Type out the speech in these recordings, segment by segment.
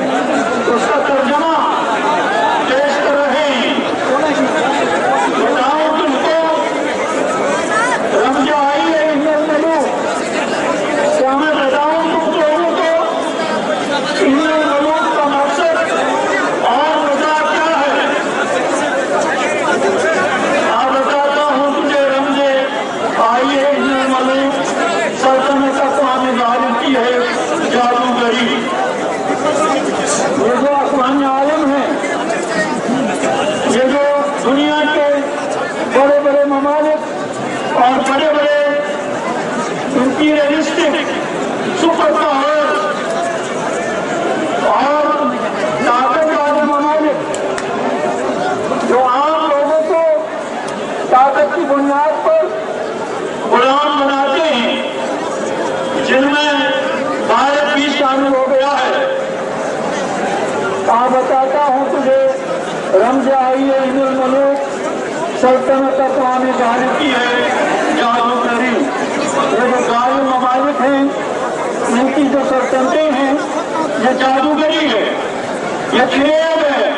اس کا ترجمہ پیش کر رہے ہیں۔ بتاؤں تم کو رمضان آئی ہے کیا میں بتاؤں تم لوگوں کو ملوک کا مقصد اور وجہ کیا ہے؟ بتاتا ہوں تجھے رمضان آئی ہے ملوک سلطنت اقوام غالب کی ہے جادوگری۔ یہ جو اقوام عالم ہیں، یہ جو دنیا کے بڑے بڑے ممالک اور بڑے بڑے امپیریلسٹک سپر پاور اور طاقت والے ممالک جو عام لوگوں کو طاقت کی بنیاد پر غلام بناتے ہیں، جن میں بھارت بھی شامل ہو گیا ہے۔ بتاتا ہوں تجھے رمضان آئی ہے الملوک سلطنت اقوام غالب کی ہے جادوگری۔ یہ جو غالب ممالک ہیں، ان کی جو سلطنتیں ہیں، یہ جادوگری ہے، یہ کھیل ہے،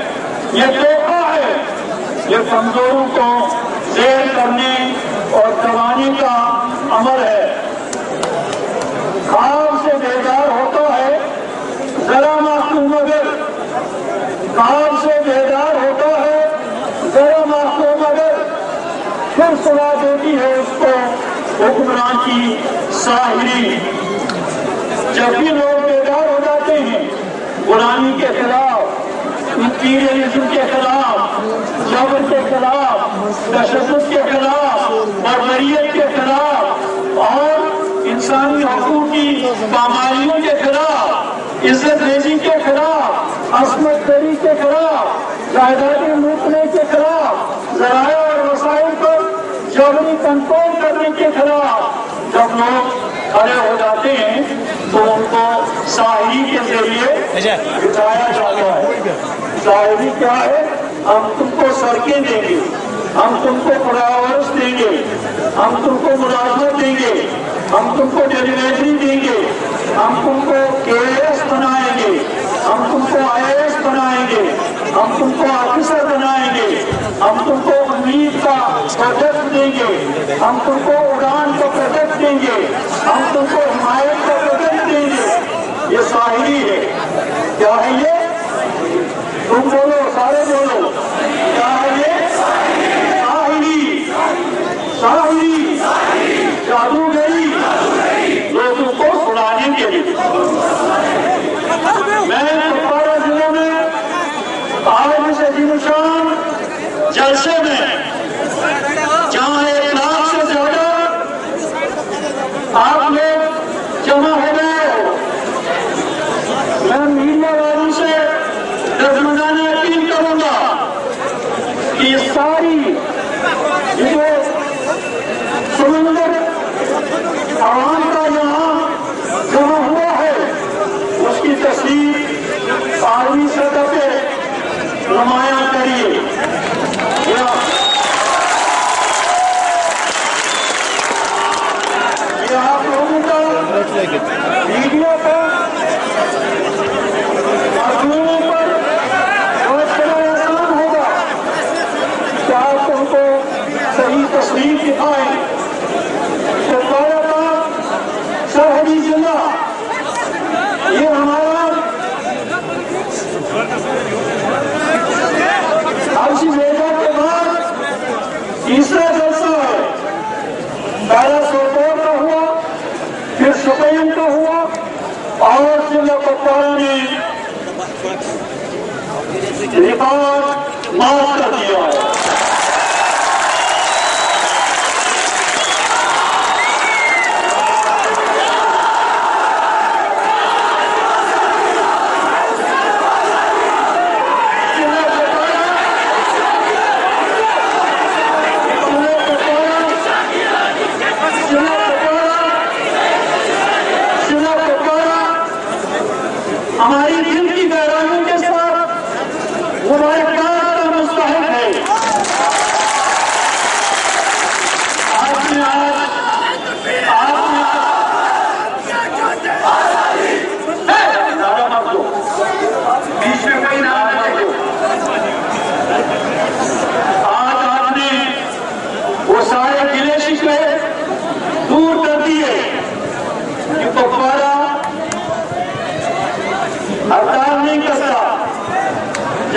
یہ دھوکہ ہے، یہ کمزوروں کو زیر کرنے اور دبانے کا عمل ہے۔ خواب سے بیدار ہوتا ہے ذرا معصوم اگر، خواب سے بیدار ہوتا ہے ذرا معصوم اگر، پھر سلا دیتی ہے اس کو حکمران کی ساحری۔ جب بھی لوگ بیدار ہو جاتے ہیں غلامی کے خلاف، امپیریلزم کے خلاف، جبر کے خلاف، تشدد کے خلاف، بربریت کے خلاف اور انسانی حقوق کی پامالیوں کے خلاف، عزت ریزی کے خلاف، عصمت دری کے خلاف، جائیدادیں لوٹنے کے خلاف، ذرائع اور وسائل پر جبری کنٹرول کرنے کے خلاف جب لوگ کھڑے ہو جاتے ہیں تو ان کو ساحری کے ذریعے بتایا جاتا ہے۔ ساحری کیا ہے؟ ہم تم کو سڑکیں دیں گے، ہم تم کو فلاورس دیں گے، ہم تم کو ملازمت دیں گے، ہم تم کو ڈیلیوری دیں گے، ہم تم کو KS بنائیں گے، ہم تم کو IAS بنائیں گے، ہم تم کو آفیسر بنائیں گے، ہم تم کو امید کا پروجیکٹ دیں گے، ہم تم کو اڑان کا پروجیکٹ دیں گے، ہم تم کو حمایت کا پروجیکٹ دیں گے۔ یہ ساحری ہے۔ کیا ہے یہ؟ تم بولو، سارے بولو، کیا ہے یہ؟ ساحری، ساحری، جادوگری، لوگوں کو سڑانے کے لیے۔ میں کپوارہ ضلع میں آج اس عظیم الشان جلسے میں جہاں 1 لاکھ سے زیادہ آپ لوگ جمع ہو گئے ہو، میں میڈیا والوں سے رضمندانہ اپیل کروں گا کہ ساری جو سمندر عوام کا یہاں جمع ہوا ہے اس کی تصویر عالمی سطح پہ نمایاں کریے۔ یہ آپ لوگوں کا میڈیا کا مضمونوں پر بہت بڑا احسان ہوگا کہ آپ ان کو صحیح تصویر دکھائیں۔ کپوارہ کا سرحدی ضلع یہ ہمارا عرشی بیجا کے بعد تیسرا جلسہ ہے۔ پہلا سوپور کا ہوا، پھر شوپین کا ہوا اور ضلع کپوارہ نے ریکارڈ معاف کر دیا ہے۔ ہماری دل کی گہرائیوں کے ساتھ مبارکباد کا مستحق ہے۔ آپ نے زیادہ مت دو،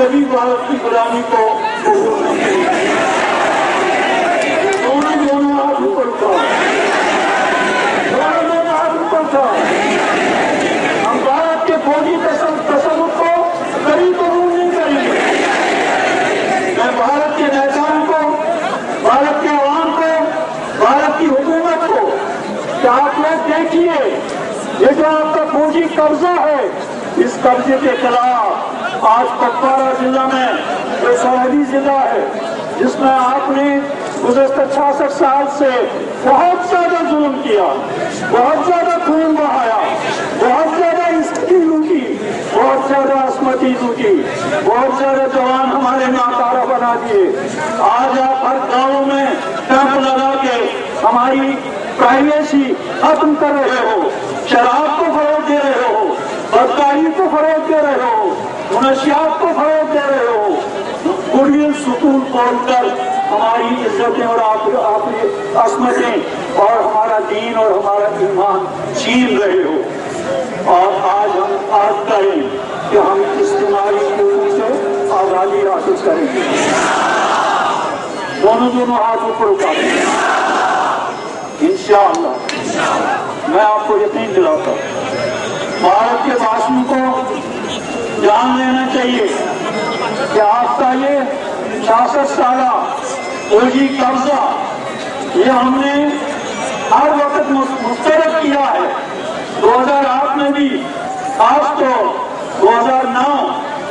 کبھی بھارت کی غلامی کو قبول نہیں کریں گے۔ دونوں ہاتھ اوپر اٹھاؤ، دونوں ہاتھ اوپر اٹھاؤ۔ ہم بھارت کے فوجی تصرف کو کبھی قبول نہیں کریں گے۔ میں بھارت کے میدان کو، بھارت کے عوام کو، بھارت کی حکومت کو کہ آپ لوگ دیکھیے یہ جو آپ کا فوجی قبضہ ہے، اس قبضے کے خلاف آج کپوارہ ضلع میں جو سرحدی ضلع ہے جس میں آپ نے گزشتہ 66 سال سے بہت زیادہ ظلم کیا، بہت زیادہ خون بہایا، بہت زیادہ عزت لوٹی، بہت زیادہ عصمتی لوٹی، بہت زیادہ جوان ہمارے ناکارہ بنا دیے۔ آج آپ ہر گاؤں میں کیمپ لگا کے ہماری پرائیویسی ختم کر رہے ہو، شراب کو فروغ دے رہے ہو، بدکاری کو فروغ دے رہے ہو، منشیات کو فروغ دے رہے ہو، گڈ سکول کھول کر ہماری عزتیں اور عصمتیں اور ہمارا دین اور ہمارا ایمان چھین رہے ہو۔ اور آج ہم عہد کریں کہ ہم اجتماعی قوت سے آزادی حاصل کریں گے۔ دونوں ہاتھ اوپر اٹھا دیں انشاءاللہ۔ میں آپ کو یقین دلاتا ہوں بھارت کے باشندوں کو جان لینا چاہیے کہ آپ کا یہ 66 سالہ فوجی قبضہ یہ ہم نے ہر وقت مسترد کیا ہے۔ 2008 میں بھی، خاص طور 2009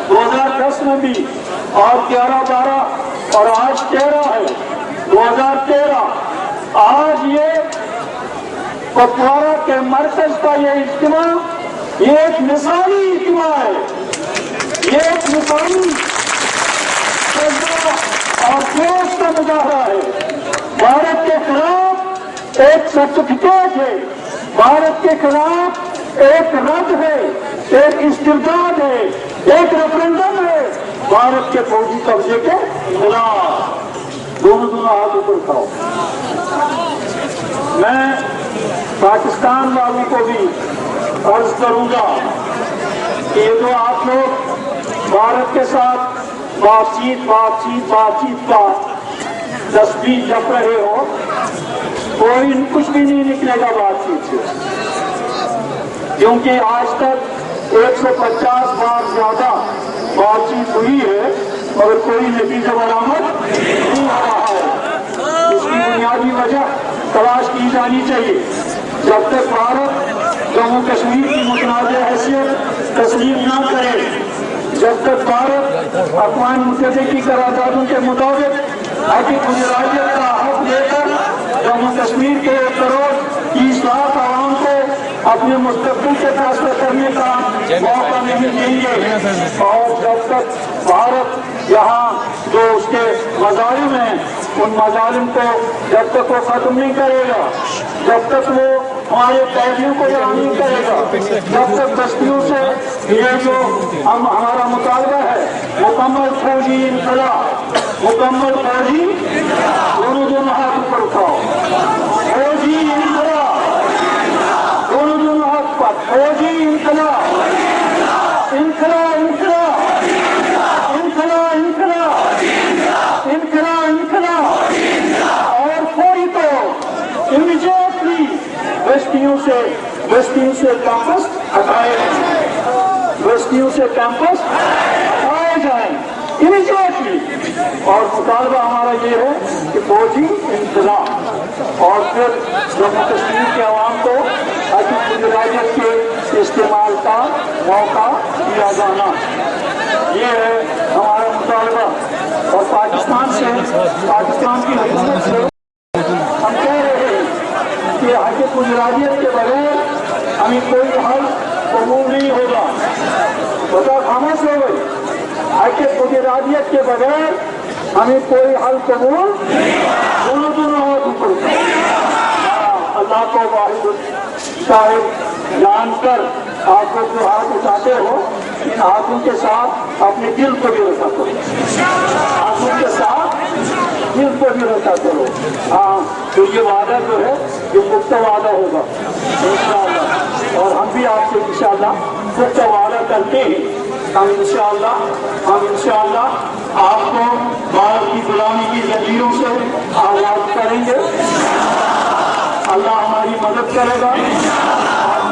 2010 میں بھی، اور 11-12 اور آج 13 ہے 2013۔ آج یہ کپوارہ کے مرکز کا یہ اجتماع یہ ایک مثالی اجتماع ہے، یہ ایک مثالی اور جوش کا مظاہرہ ہے۔ بھارت کے خلاف ایک سرٹیفکیٹ ہے، بھارت کے خلاف ایک رد ہے، ایک استبداد ہے، ایک ریفرنڈم ہے بھارت کے فوجی قبضے کے خلاف۔ دونوں ہاتھ اوپر اٹھاؤ۔ میں پاکستان والوں کو بھی عرض کروں گا کہ یہ جو آپ لوگ بھارت کے ساتھ بات چیت کا تصویر جپ رہے ہو، کوئی کچھ بھی نہیں نکلے گا بات چیت سے، کیونکہ آج تک 150 بار زیادہ بات چیت ہوئی ہے مگر کوئی نتیجہ برآمد نہیں ہو رہا ہے۔ اس کی بنیادی وجہ تلاش کی جانی چاہیے۔ جب تک بھارت جموں کشمیر کی متنازع حیثیت تسلیم نہ کرے، جب تک بھارت اقوام متحدہ کی قراردادوں کے مطابق حق فدرالت کا حق دے کر جموں کشمیر کے 1 کروڑ 30 لاکھ عوام کو اپنے مستقبل سے فیصلہ کرنے کا موقع نہیں دیں گے، اور جب تک بھارت یہاں جو اس کے مظالم ہیں ان مظالم کو جب تک وہ ختم نہیں کرے گا، جب تک وہ ہمارے قیدیوں کو رہا نہیں کرے گا، جب تک بستیوں سے یہ جو ہمارا مطالبہ ہے مکمل فوجی انقلاب، مکمل فوجی، دونوں ہاتھ اوپر اٹھاؤ، فوجی انقلاب، دونوں ہاتھ پر، فوجی انقلاب، انقلاب انقلاب انقلاب انقلاب انقلاب انقلاب، اور فوری طور امیڈیٹلی بستیوں سے کیمپس ہٹائے جائیں، بستیوں سے کیمپس ہٹائے جائیں امیڈیٹلی۔ اور مطالبہ ہمارا یہ ہے کہ فوجی انقلاب، اور پھر جموں کشمیر کے عوام کو حق فدرالت کے استعمال کا موقع دیا جانا، یہ ہے ہمارا مطالبہ۔ اور پاکستان کی حکومت سے ہم کہہ رہے ہیں کہ حق فدرالت کے بغیر ہمیں کوئی حل قبول نہیں ہوگا۔ بتا خاموش ہو گئی، حق فدرالت کے بغیر ہمیں کوئی حل قبول، دونوں ہاتھ اوپر۔ اللہ کو واحد شاہد جان کر آپ لوگ جو ہاتھ اٹھاتے ہو ان ہاتھوں کے ساتھ اپنے دل کو بھی رکھا کرو، ہاتھوں کے ساتھ دل کو بھی رکھا کرو۔ ہاں تو یہ وعدہ جو ہے یہ پختہ وعدہ ہوگا انشاءاللہ، اور ہم بھی آپ سے انشاءاللہ پختہ وعدہ کرتے ہیں ہم انشاءاللہ آپ کو بھارت کی غلامی کی زنجیروں سے آزاد کریں گے. اللہ ہماری مدد کرے گا.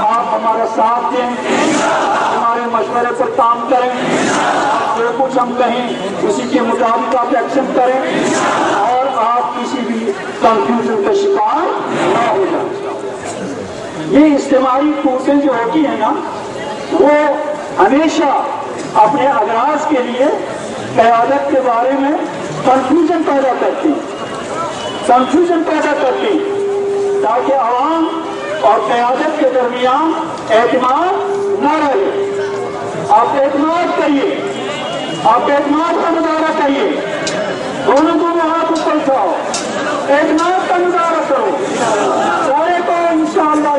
آپ ہمارا ساتھ دیں, ہمارے مشورے پر کام کریں, جو کچھ ہم کہیں اسی کے مطابق آپ ایکشن کریں, اور آپ کسی بھی کنفیوژن کا شکار نہ ہو جائیں. یہ اجتماعی قوتیں جو ہوتی ہیں نا, وہ ہمیشہ اپنے اغراض کے لیے قیادت کے بارے میں کنفیوژن پیدا کرتی تاکہ عوام اور قیادت کے درمیان اعتماد نہ رہے. آپ اعتماد کریے, آپ اعتماد کا مظاہرہ کریے, دونوں ہاتھ اوپر اٹھاؤ, اعتماد کا مظاہرہ کرو, سارے کو انشاءاللہ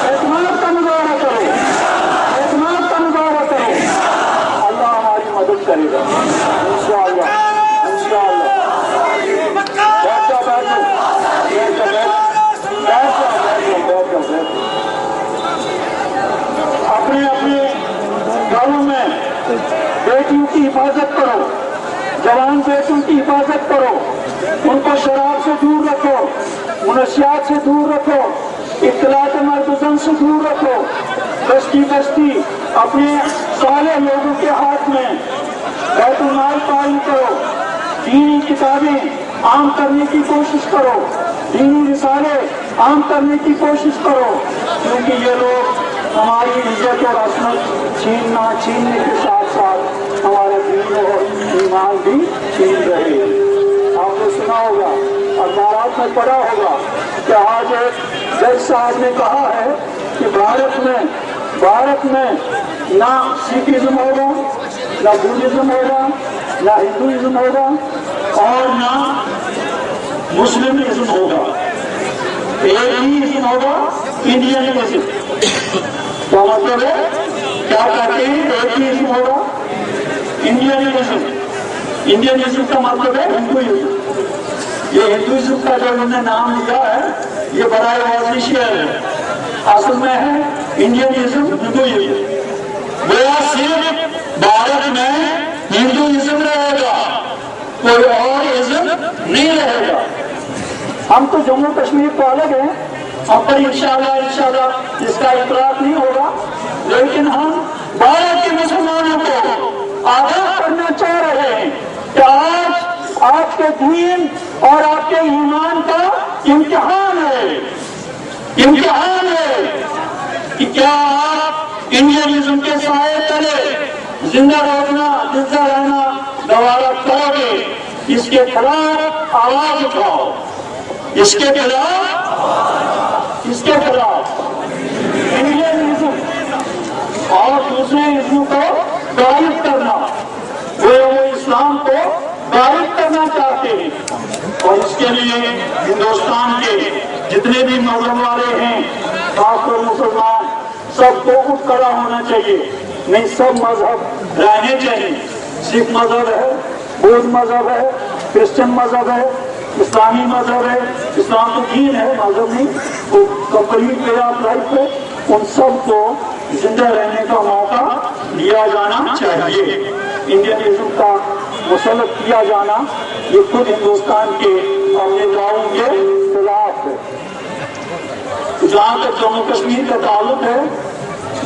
اعتماد کا مظاہرہ کرو, اعتماد کا مظاہرہ کرو. اللہ ہماری مدد کرے گا انشاءاللہ. اپنے گھروں میں بیٹیوں کی حفاظت کرو, جوان بیٹوں کی حفاظت کرو, ان کو شراب سے دور رکھو, منشیات سے دور رکھو, اختلاط مرتزن سے دور رکھو. بستی اپنے صالح لوگوں کے ہاتھ میں بیت المال قائم کرو. دینی کتابیں عام کرنے کی کوشش کرو, دینی رسالے عام کرنے کی کوشش کرو, کیونکہ یہ لوگ ہماری عزت اور عصمت چھیننے کے ساتھ ساتھ ہمارا دین اور ایمان بھی چھین رہے ہیں. آپ نے سنا ہوگا, اخبارات میں پڑھا ہوگا کہ آج ایک جج صاحب نے کہا ہے کہ بھارت میں نہ سکھزم ہوگا, نہ بدھزم ہوگا, نہ ہندوازم ہوگا, اور نہ مسلمزم ہوگا. ایک ہی ازم ہوگا, انڈینزم. تو مطلب ہے کیا کہتے ہیں, ایک ہی ازم ہوگا, انڈینزم کا مطلب ہے ہندوازم. یہ ہندوازم کا جو انہوں نے نام لکھا ہے یہ برائے واضح شعر ہے, اصل میں ہے انڈینزم, ہندوازم. وہ صرف بھارت میں ہندوازم رہے گا, کوئی اور ازم نہیں رہے گا. ہم تو جموں کشمیر کو الگ ہیں, ہم پر انشاءاللہ اس کا اطلاق نہیں ہوگا, لیکن ہم بھارت کے مسلمانوں کو آگاہ کرنا چاہ رہے ہیں کہ آج آپ کے دین اور آپ کے ایمان کا امتحان ہے کہ کیا آپ انڈینزم کے سائے تلے زندہ رہنا گوارا کرو گے. اس کے خلاف آواز اٹھاؤ, اس کے خلاف انڈینزم اور دوسرے ازم کو غائب کرنا, وہ اسلام کو غائب کرنا چاہتے ہیں. اور اس کے لیے ہندوستان کے جتنے بھی مذہب والے ہیں, خاص طور مسلمان, سب کو اٹھ کھڑا ہونا چاہیے. نہیں, سب مذہب رہنے چاہیے. سکھ مذہب ہے, بدھ مذہب ہے, کرسچن مذہب ہے, اسلامی مذہب ہے. اسلام تو دین ہے, مذہب نہیں. تو کمپلیٹ وے آف لائف ہے, ان سب کو زندہ رہنے کا موقع دیا جانا چاہیے. انڈینزم کا مسلط کیا جانا یہ خود ہندوستان کے اپنے قانون کے خلاف ہے. جہاں تک جموں کشمیر کا تعلق ہے,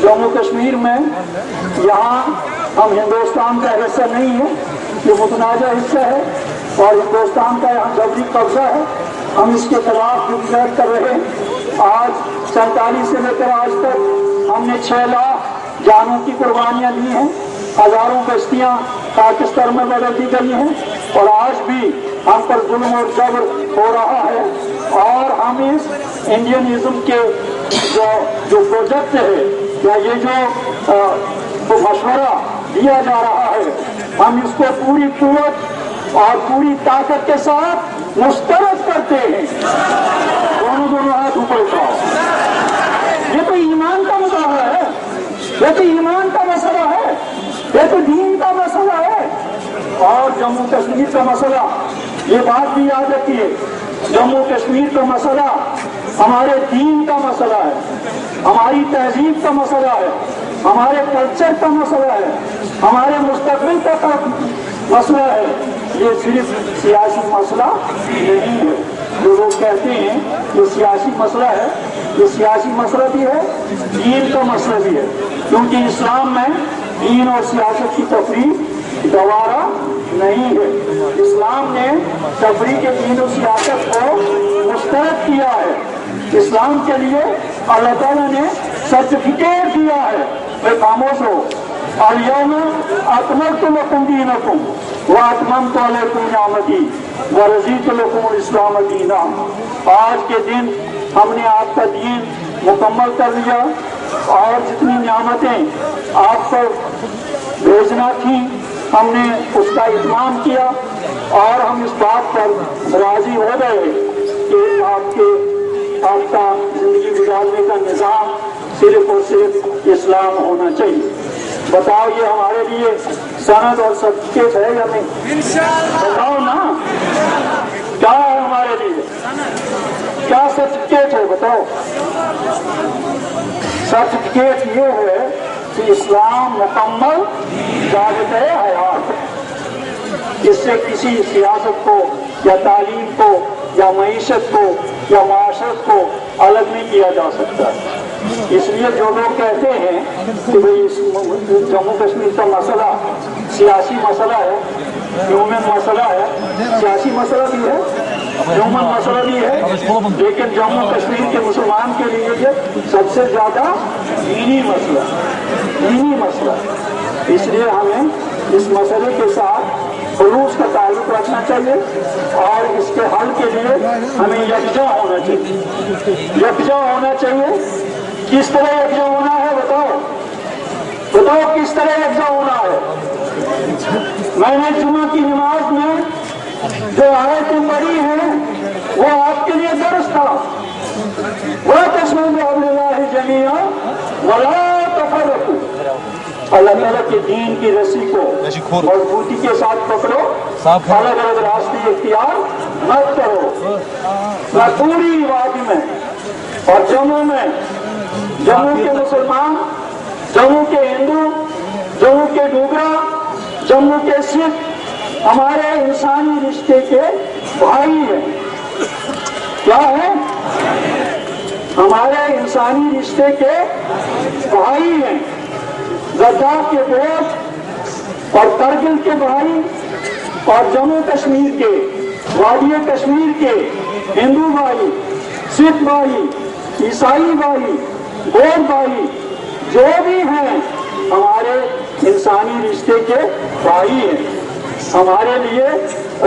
جموں کشمیر میں یہاں ہم ہندوستان کا حصہ نہیں ہے, یہ متنازع حصہ ہے اور ہندوستان کا یہاں جبری قبضہ ہے. ہم اس کے خلاف جدوجہد کر رہے ہیں. آج 47 سے لے کر آج تک ہم نے 6 لاکھ جانوں کی قربانیاں دی ہیں, ہزاروں بستیاں پاکستان میں بدل دی گئی ہیں, اور آج بھی ہم پر ظلم اور جبر ہو رہا ہے. اور ہم اس انڈینزم کے جو پروجیکٹ ہے یا یہ جو مشورہ دیا جا رہا ہے, ہم اس کو پوری قوت اور پوری طاقت کے ساتھ مسترد کرتے ہیں. دونوں ہاتھ اوپر اٹھاؤ. یہ تو ایمان کا مظاہرہ ہے, یہ تو ایمان کا مسئلہ ہے, یہ تو دین کا مسئلہ ہے. اور جموں کشمیر کا مسئلہ, یہ بات بھی یاد رکھیے, جموں کشمیر کا مسئلہ ہمارے دین کا مسئلہ ہے, ہماری تہذیب کا مسئلہ ہے. ہمارے کلچر کا مسئلہ ہے، ہمارے مستقبل کا مسئلہ ہے، یہ صرف سیاسی مسئلہ نہیں ہے۔ جو لوگ کہتے ہیں یہ سیاسی مسئلہ ہے، یہ سیاسی مسئلہ بھی ہے، دین کا مسئلہ بھی ہے، کیونکہ اسلام میں دین اور سیاست کی تفریق گوارا نہیں ہے۔ اسلام نے تفریق دین و سیاست کو مسترد کیا ہے۔ اسلام کے لیے اللہ تعالیٰ نے سرٹیفکیٹ دیا ہے۔ میں خاموش ہو، الیوم اکملت لکم دینکم واتممت علیکم نعمتی ورضیت لکم الاسلام دینا۔ آج کے دن ہم نے آپ کا دین مکمل کر لیا اور جتنی نعمتیں آپ کو بھیجنا تھی ہم نے اس کا اتمام کیا، اور ہم اس بات پر راضی ہو گئے کہ آپ کا زندگی گزارنے کا نظام صرف اور صرف اسلام ہونا چاہیے۔ بتاؤ یہ ہمارے لیے سند اور سرٹیفکیٹ ہے یا نہیں؟ بتاؤ نا، کیا ہے ہمارے لیے؟ کیا سرٹیفکیٹ ہے بتاؤ؟ سرٹیفکیٹ یہ ہے کہ اسلام مکمل ضابطۂ حیات ہے۔ اس سے کسی سیاست کو یا تعلیم کو یا معیشت کو یا معاشرت کو الگ نہیں کیا جا سکتا۔ اس لیے جو لوگ کہتے ہیں کہ بھئی جموں کشمیر کا مسئلہ سیاسی مسئلہ ہے، ہیومن مسئلہ ہے، سیاسی مسئلہ بھی ہے، ہیومن مسئلہ بھی ہے، لیکن جموں کشمیر کے مسلمان کے لیے یہ سب سے زیادہ دینی مسئلہ۔ اس لیے ہمیں اس مسئلے کے ساتھ خلوص کا تعلق رکھنا چاہیے اور اس کے حل کے لیے ہمیں یکجا ہونا چاہیے۔ یکجا ہونا چاہیے، کس طرح یکجا ہونا ہے بتاؤ کس طرح یکجا ہونا ہے؟ میں نے جمعہ کی نماز میں جو آیتیں پڑھی ہیں وہ آپ کے لیے درس تھا۔ وَاعْتَصِمُوا بِحَبْلِ اللَّهِ جَمِيعًا وَلَا تَفَرَّقُوا۔ اللہ تعالیٰ کے دین کی رسی کو مضبوطی کے ساتھ پکڑو، الگ الگ راستے اختیار مت کرو۔ میں پوری وادی میں اور جموں میں، جموں کے مسلمان، جموں کے ہندو، جموں کے ڈوگرا، جموں کے سکھ ہمارے انسانی رشتے کے بھائی ہیں۔ کیا ہے؟ ہمارے انسانی رشتے کے بھائی ہیں۔ لداخ کے بوٹ اور کرگل کے بھائی اور جموں کشمیر کے، وادی کشمیر کے ہندو بھائی، سکھ بھائی، عیسائی بھائی، بودھ بھائی جو بھی ہیں ہمارے انسانی رشتے کے بھائی ہیں، ہمارے لیے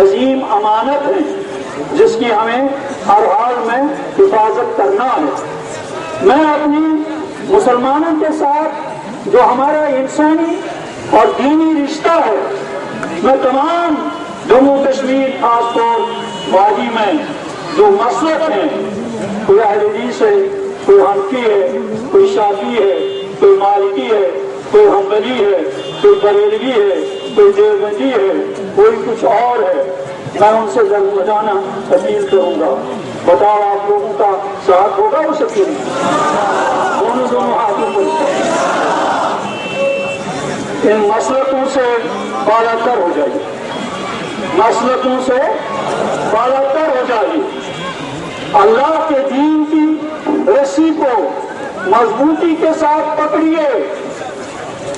عظیم امانت ہے جس کی ہمیں ہر حال میں حفاظت کرنا ہے۔ میں اپنی مسلمانوں کے ساتھ جو ہمارا انسانی اور دینی رشتہ ہے، میں تمام جموں کشمیر خاص طور وادی میں جو مسلک ہیں، کوئی اہل حدیث ہے، کوئی حنفی ہے، کوئی شافعی ہے، کوئی مالکی ہے، کوئی حنبلی ہے، کوئی بریلوی ہے، کوئی دیوبندی ہے، کوئی کچھ اور ہے، میں ان سے جلد بجانا اپیل کروں گا۔ بتاؤ آپ لوگوں کا ساتھ ہوگا اس اپیل میں؟ دونوں ہاتھوں پر ان مسلکوں سے بالا تر ہو جائیے، مسلکوں سے بالا تر ہو جائیے۔ اللہ کے دین کی رسی کو مضبوطی کے ساتھ پکڑیے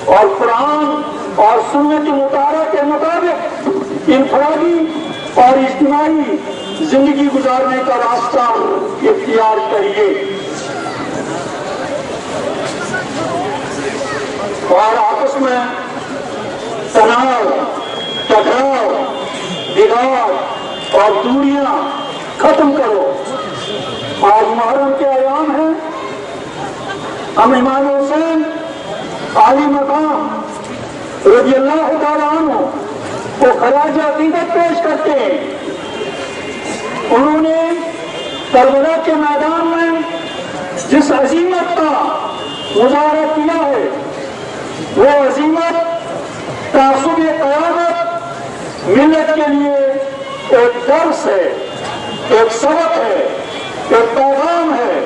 اور قرآن اور سنت مطالعہ کے مطابق انفرادی اور اجتماعی زندگی گزارنے کا راستہ اختیار کریے اور آپس میں تناؤ، ٹکراؤ، بگاڑ اور دوریاں ختم کرو۔ آج محرم کے ایام ہیں، ہم امام حسین عالی مقام رضی اللہ تعالیٰ عنہ کو خراج عقیدت پیش کرتے ہیں۔ انہوں نے کربلا کے میدان میں جس عظیمت کا مظاہرہ کیا ہے، وہ عظیمت تعصب قیادت ملت کے لیے ایک درس ہے، ایک سبق ہے، ایک پیغام ہے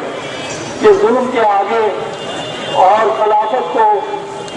کہ ظلم کے آگے اور خلافت کو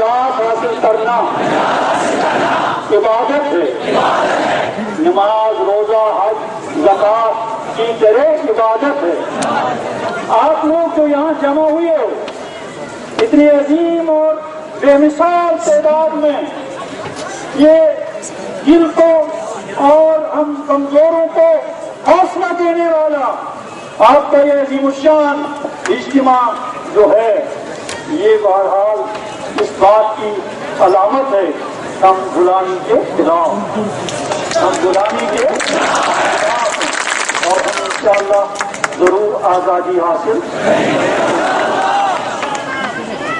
نجات حاصل کرنا عبادت ہے، نماز روزہ حج زکات کی طرح عبادت ہے۔ آپ لوگ جو یہاں جمع ہوئے ہو اتنی عظیم اور بے مثال تعداد میں، یہ دل کو اور ہم کمزوروں کو حوصلہ دینے والا آپ کا یہ عظیم الشان اجتماع جو ہے، یہ بہرحال اس بات کی علامت ہے ہم غلامی کے خلاف، ہم غلامی کے خلاف اور ہم انشاءاللہ ضرور آزادی حاصل۔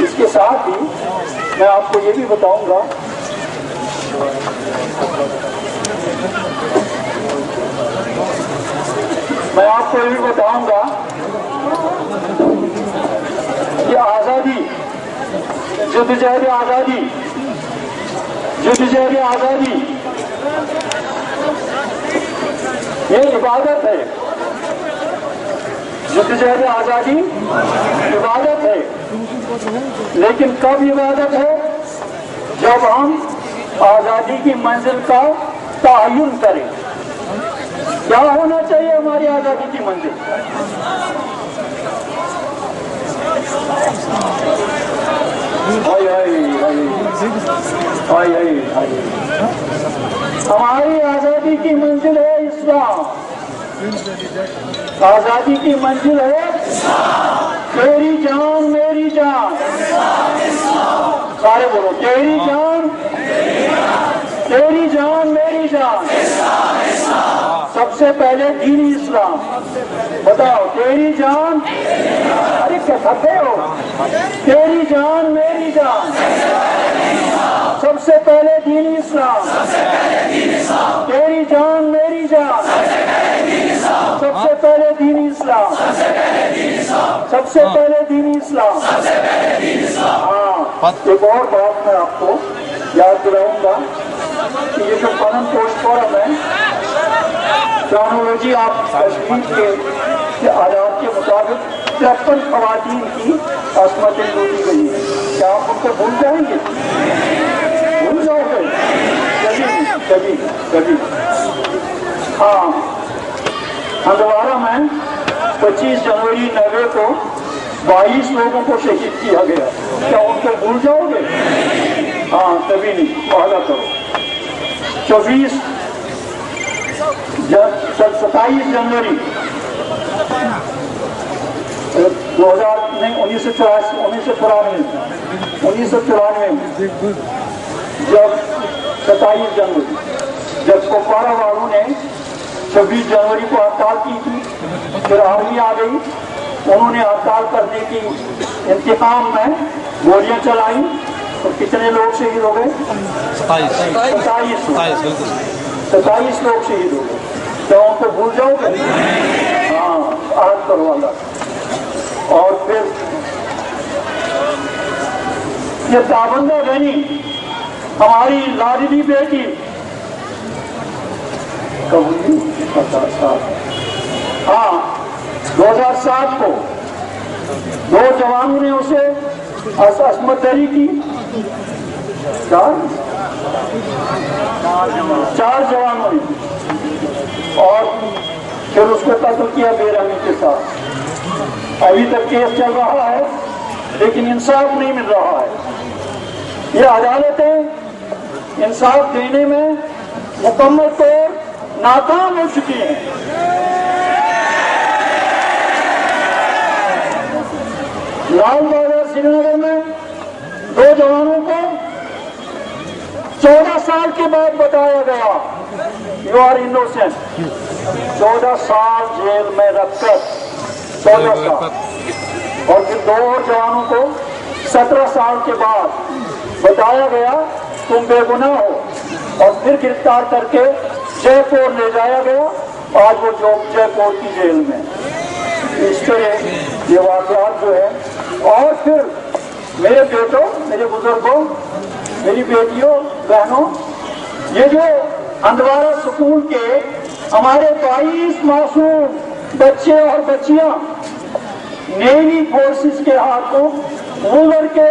اس کے ساتھ ہی میں آپ کو یہ بھی بتاؤں گا کہ آزادی، جدوجہد آزادی، جدوجہد آزادی یہ عبادت ہے، جدوجہد آزادی عبادت ہے، لیکن کب عبادت ہے؟ جب ہم آزادی کی منزل کا تعین کریں۔ کیا ہونا چاہیے ہماری آزادی کی منزل؟ ہماری آزادی کی منزل ہے اسلام، آزادی کی منزل ہے تیری جان میری جان، سارے بولو تیری جان، تیری جان میری جان، سب سے پہلے دینی اسلام، بتاؤ تیری جان، ارے کیا تھکے ہو، تیری جان میری جان، سب سے پہلے دینی اسلام، تیری جان میری جان، سب سے پہلے دینی اسلام، سب سے پہلے دینی اسلام۔ ہاں، ایک اور بات میں آپ کو یاد دلاؤں گا کہ یہ جو پنن پوسٹ فورم ہے، ٹیکنالوجی آپ تشکیل کے آیات کے مطابق 53 خواتین کی عصمتیں لوٹی گئی ہیں۔ کیا آپ ان کو بھول جائیں گے؟ بھول جاؤ گے؟ کبھی کبھی ہاں، ہندوارہ میں 25 جنوری 90 کو 22 لوگوں کو شہید کیا گیا۔ کیا ان کو بھول جاؤ گے؟ ہاں، کبھی نہیں، معاہدہ کرو۔ 27 جنوری 1994 جب 27 جنوری جب کپواڑہ والوں نے 26 جنوری کو ہڑتال کی تھی، پھر آرمی آ گئی، انہوں نے ہڑتال کرنے کی انتقام میں گولیاں چلائیں، تو کتنے لوگ شہید ہو گئے؟ 27 لوگ شہید ہو گئے۔ کیا ان کو بھول جاؤ گے؟ ہاں، عہد کرو اللہ۔ اور پھر یہ تابندہ غنی ہماری لاڈلی بیٹی ہاں 2007 کو 2 جوانوں نے اسے عصمت دری کی، 4 جوانوں نے، اور پھر اس کو قتل کیا بے رحمی کے ساتھ۔ ابھی تک کیس چل رہا ہے لیکن انصاف نہیں مل رہا ہے۔ یہ عدالتیں انصاف دینے میں مکمل طور ناکام ہو چکی ہیں۔ لال بازار سری نگر میں 2 جوانوں کو 14 سال کے بعد بتایا گیا یو آر انوسینٹ، 14 سال جیل میں رکھ کر 14 سال، اور پھر 2 اور جوانوں کو 17 سال کے بعد بتایا گیا تم بے گناہ ہو، اور پھر گرفتار کر کے جے پور لے جایا گیا۔ آج وہ جے پور کی جیل میں۔ اس طرح یہ واقعات جو ہے، اور پھر میرے بیٹوں، میرے بزرگوں، میری بیٹیوں، بہنوں، یہ جو ہندوارہ سکول کے ہمارے 22 معصوم بچے اور بچیاں نیوی فورسز کے ہاتھوں وہ لڑکے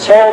6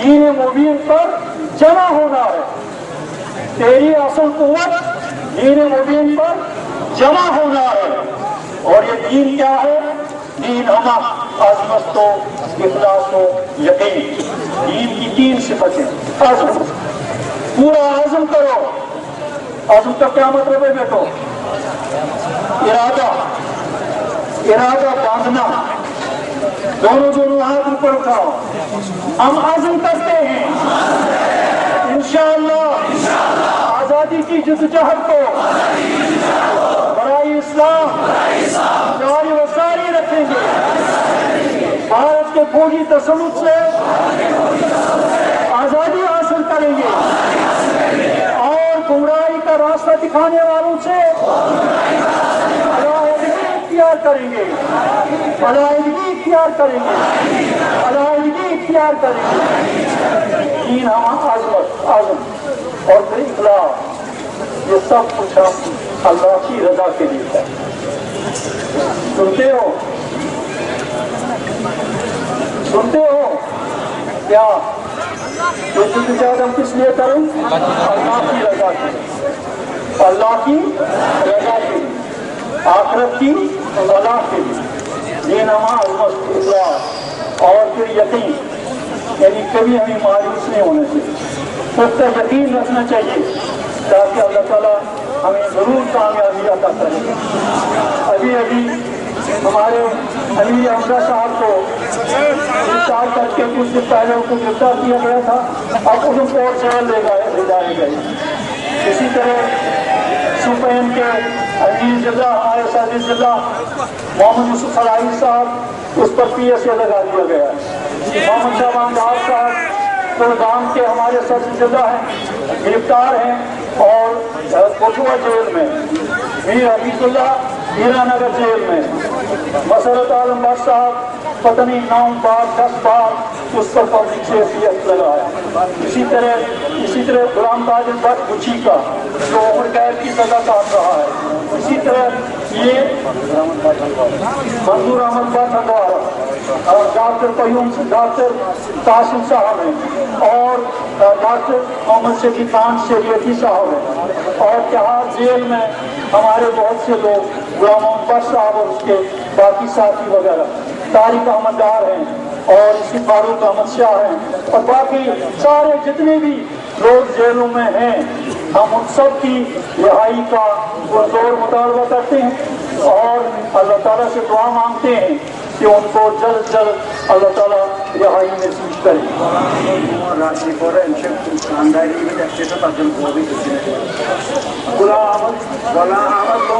دین مبین پر جمع ہونا ہے. تیری اصل قوت دین مبین پر جمع ہونا ہے. اور یہ دین کیا ہے؟ دین ہمہ عظمت و اخلاص و یقین. دین کی 3 صفتیں. عزم، پورا عزم کرو. عزم کا کیا مطلب ہے بیٹو؟ ارادہ باندھنا. دونوں ہاتھ اوپر اٹھاؤ. ہم عزم کرتے ہیں انشاءاللہ آزادی کی جدوجہد کو برائے اسلام جاری و ساری رکھیں گے. بھارت کے فوجی تسلط سے آزادی حاصل کریں گے اور گمراہی کا راستہ دکھانے والوں سے علیحدگی اختیار کریں گے. دین ہم عزم اور پھر اخلاص. یہ سب کچھ ہم اللہ کی رضا کے لیے ہے. سنتے ہو کیا؟ ہم کس لیے کریں؟ اللہ کی رضا کے لیے. اللہ کی رضا کے لیے، آخرت کی فلاح کے لیے. دین ہم عزم، اخلاص اور پھر یقین. یعنی کبھی ہمیں مایوس نہیں ہونا چاہیے، پختہ یقین رکھنا چاہیے تاکہ اللہ تعالیٰ ہمیں ضرور کامیابی عطا کرے. ابھی ہمارے امیر حمزہ صاحب کو گرفتار کر کے کچھ دن پہلے ان کو گرفتار کیا گیا تھا. اب ان کو جیل لے جائے گئے. اسی طرح شوپین کے عزیز ضلع ہمارے صدر ضلع محمد یوسف فلاحی صاحب، اس پر PSA لگا دیا گیا ہے. محمد شاہبان ڈار صاحب کلگام کے ہمارے صدر ضلع ہیں، گرفتار ہیں اور کوٹھوا جیل میں. میر حفیظ اللہ ہیرا نگر جیل میں. مسرت عالم بخش صاحب پتہ نہیں 9 بار 10 بار اس پر پبلک سیفٹی ایکٹ لگا ہے. اسی طرح غلام قادر بخش بچی کا جو عمر قید کی سزا کاٹ رہا ہے. اسی طرح یہ منظور احمد بخش ہندوارا اور ڈاکٹر قاسم صاحب ہیں اور ڈاکٹر محمد شفیق خان شریعتی صاحب ہیں. اور تہاڑ جیل میں ہمارے بہت سے لوگ، غلام محمد بخش صاحب اور اس کے باقی ساتھی وغیرہ، طارق احمد ڈار ہیں اور اسی فاروق احمد شاہ ہیں اور باقی سارے جتنے بھی لوگ جیلوں میں ہیں. ہم ان سب کی رہائی کا پرزور مطالبہ کرتے ہیں اور اللہ تعالیٰ سے دعا مانگتے ہیں کہ ان کو جلد اللہ تعالیٰ رہائی نصیب کرے. غلام احمد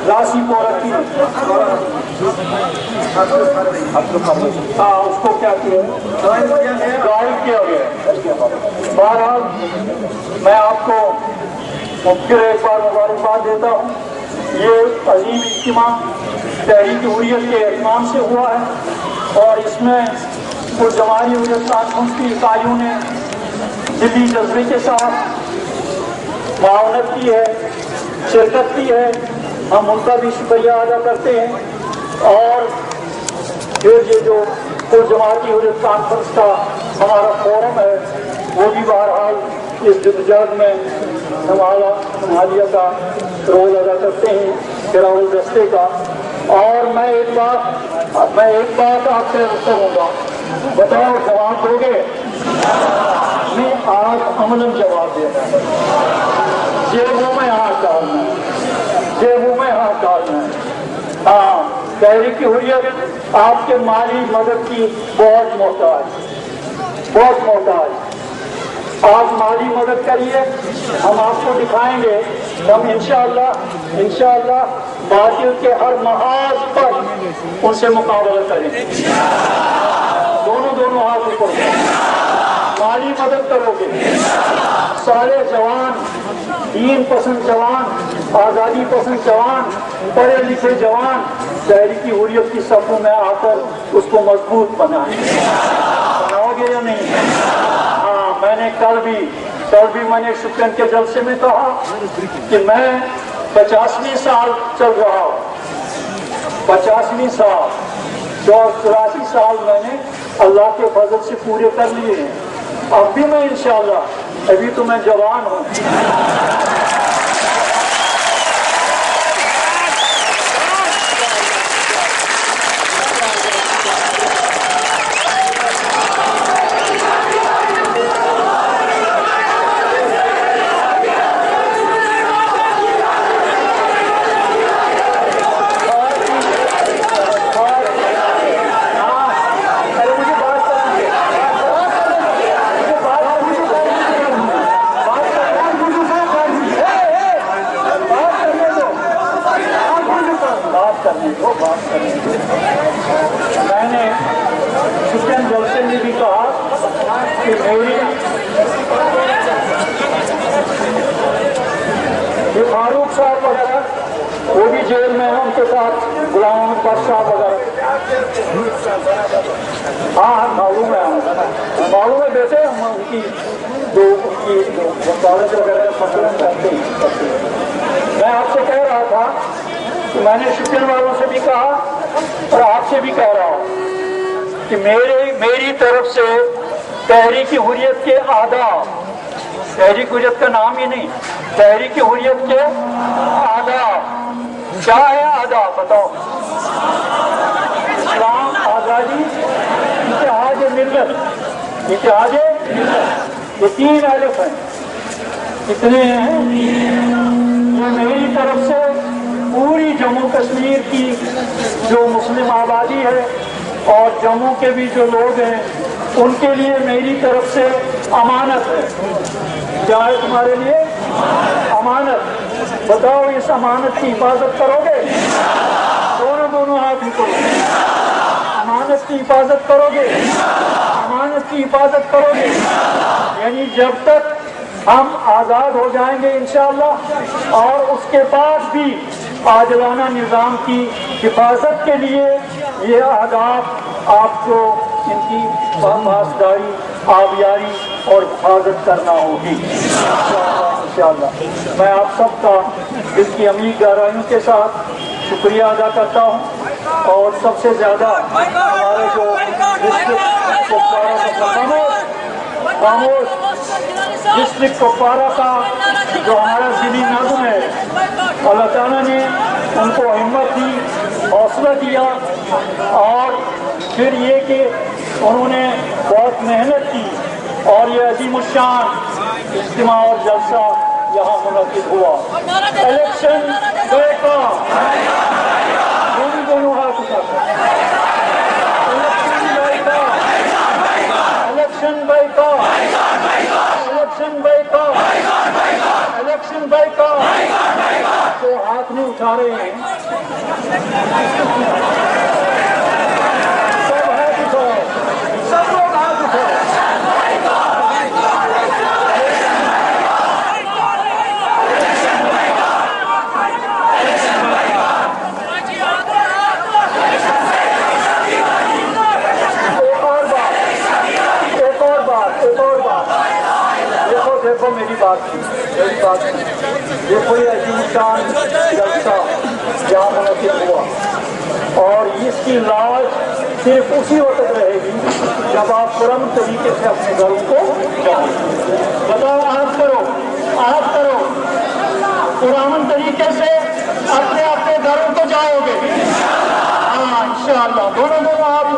راسی پورہ کی اس کو کیا کیا غائب کیا گیا. بہرحال میں آپ کو پھر ایک بار مبارکباد دیتا ہوں. یہ عظیم اجتماع تحریک حریت کے اہتمام سے ہوا ہے اور اس میں کچھ جماعتی حریت کانفرنس کی اکائیوں نے دلی جذبے کے ساتھ معاونت کی ہے، شرکت کی ہے. ہم ان کا بھی شکریہ ادا کرتے ہیں. اور پھر یہ جو کچھ جماعتی حریت کانفرنس کا ہمارا فورم ہے وہ بھی بہرحال اس جدوجہد میں سنبھالیہ کا رول ادا کرتے ہیں، گراول دستے کا. اور میں ایک بات آپ سے کروں گا. بتاؤ جواب دو گے؟ میں آج عملاً جواب دیتا ہوں. جیبوں میں ہاتھ ڈالنا ہے. ہاں، تحریک حریت آپ کے مالی مدد کی بہت محتاج. آپ مالی مدد کریے، ہم آپ کو دکھائیں گے. ہم انشاءاللہ باطل کے ہر محاذ پر ان سے مقابلہ کریں. دونوں ہاتھ اوپر مالی مدد کرو گے. سارے جوان، دین پسند جوان، آزادی پسند جوان، پڑھے لکھے جوان تحریک حریت کی صفوں میں آ کر اس کو مضبوط بناؤ گے یا نہیں؟ ہاں، میں نے کل بھی میں نے شپین کے جلسے میں کہا کہ میں 85ویں سال چل رہا ہوں. 85ویں سال 84 سال میں نے اللہ کے فضل سے پورے کر لیے ہیں. اب بھی میں انشاءاللہ، ابھی تو میں جوان ہوں. میں نے سفیان جلسے میں بھی کہا کہ یہ فاروق صاحب وغیرہ وہ بھی جیل میں ہیں، ان کے ساتھ غلام احمد بٹ صاحب وغیرہ. ہاں معلوم ہے، معلوم ہے. بیٹے ہم ان کی وکالت وغیرہ فصلیں کرتے ہیں. میں آپ سے کہہ رہا تھا کہ میں نے شکر والوں سے بھی کہا اور آپ سے بھی کہہ رہا ہوں کہ میری طرف سے تحریک حریت کے آداب، تحریک حریت کا نام ہی نہیں، تحریک حریت کے آداب کیا ہے؟ آداب بتاؤ. اسلام، آزادی، اتحاد ملت. اتحاد ملت یہ 3 الف ہیں. کتنے ہیں؟ یہ میری طرف سے پوری جموں کشمیر کی جو مسلم آبادی ہے اور جموں کے بھی جو لوگ ہیں ان کے لیے میری طرف سے امانت ہے. کیا ہے تمہارے لیے؟ امانت. بتاؤ اس امانت کی حفاظت کرو گے؟ دونوں ہاتھ نکلو. امانت کی حفاظت کرو گے؟ امانت کی حفاظت کرو گے. یعنی جب تک ہم آزاد ہو جائیں گے انشاءاللہ، اور اس کے بعد بھی عادلانہ نظام کی حفاظت کے لیے یہ آداب آپ کو ان کی پاسداری، آبیاری اور حفاظت کرنا ہوگی انشاءاللہ. میں آپ سب کا دل کی عمیق گہرائیوں کے ساتھ شکریہ ادا کرتا ہوں. اور سب سے زیادہ ہمارے جو ڈسٹرکٹ کپوارہ کا جو ہمارا ضلعی نظم ہے، اللہ تعالیٰ نے ان کو ہمت دی، حوصلہ دیا، اور پھر یہ کہ انہوں نے بہت محنت کی اور یہ عظیم الشان اجتماع اور جلسہ یہاں منعقد ہوا. الیکشن بیکا دونوں ہاتھ اٹھا کر الیکشن بیکا، الیکشن بیکا، الیکشن بیکا. تو ہاتھ نہیں اٹھا رہے ہیں، سب ہاتھ اٹھاؤ، سب لوگ ہاتھ اٹھاؤ. دیکھو میری بات دیکھو، یہ عظیم شان جلسہ جہاں منعقد ہوا، اور اس کی لاج صرف اسی وقت رہے گی جب آپ پرامن طریقے سے اپنے گھروں کو جاؤ. بتاؤ، عہد کرو پرامن طریقے سے اپنے گھروں کو جاؤ گے. ہاں انشاءاللہ. دونوں آپ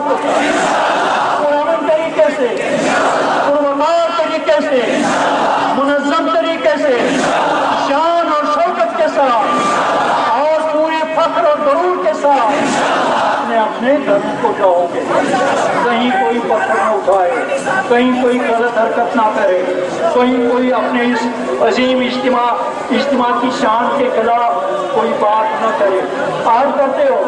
پرامن طریقے سے، پرومار طریقے سے، منظم طریقے سے، شان اور شوکت کے ساتھ اور پورے فخر اور غرور کے ساتھ اپنے گھروں کو جاؤ گے. کہیں کوئی پتھر نہ اٹھائے، کہیں کوئی غلط حرکت نہ کرے، کہیں کوئی اپنے اس عظیم اجتماع کی شان کے خلاف کوئی بات نہ کرے. عہد کرتے ہو؟